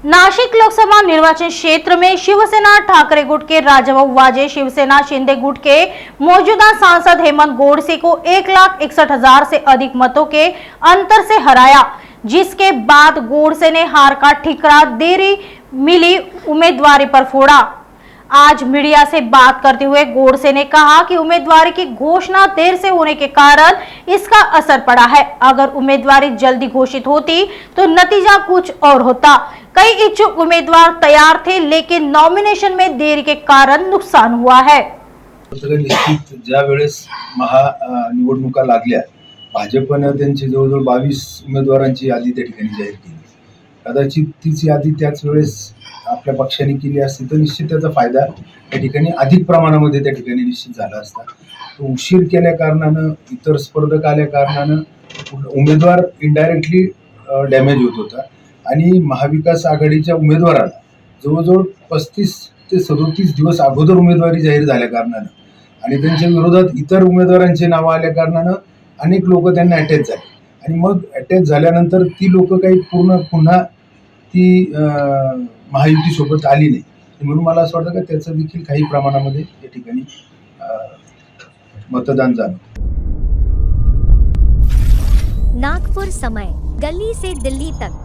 नाशिक लोकसभा निर्वाचन क्षेत्र में शिवसेना ठाकरे गुट के राजाभाऊ वाजे, शिवसेना शिंदे गुट के मौजूदा सांसद हेमंत गोडसे को 1,61,000 से अधिक मतों के अंतर से हराया, जिसके बाद गोडसे ने हार का ठिकरा देरी मिली उम्मीदवारी पर फोड़ा। आज मीडिया से बात करते हुए गोडसे ने कहा कि उम्मीदवारी की घोषणा देर से होने के कारण इसका असर पड़ा है। अगर उम्मीदवारी जल्दी घोषित होती तो नतीजा कुछ और होता। कई इच्छुक उम्मीदवार तैयार थे, लेकिन नॉमिनेशन में देरी के कारण नुकसान हुआ है। निश्चित ज्या वेळेस निवडणुका लागल्या, भाजपनं त्यांची जवळजवळ 22 उमेदवारांची यादी त्या ठिकाणी जाहीर केली। कदाचित तीच यादी त्याच वेळेस आपल्या पक्षाने केली असती तर निश्चित त्याचा फायदा त्या ठिकाणी अधिक प्रमाणामध्ये त्या ठिकाणी निश्चित झाला असता। तो उशीर केल्या कारणानं, इतर स्पर्धक आल्या कारणानं उमेदवार इनडायरेक्टली डॅमेज होत होता आणि महाविकास आघाडीच्या उमेदवाराला जवळजवळ 35 ते 37 दिवस अगोदर उमेदवारी जाहीर झाल्या कारणानं आणि त्यांच्या विरोधात इतर उमेदवारांची नावं आल्या कारणानं अनेक लोक त्यांना अटॅच झाले आणि मग अटॅच झाल्यानंतर ती लोक काही पुन्हा ती महायुतीसोबत आली नाही, म्हणून मला असं वाटतं की त्याचं देखील काही प्रमाणामध्ये या ठिकाणी मतदान झालं। नागपुर समय, गली से दिल्ली तक।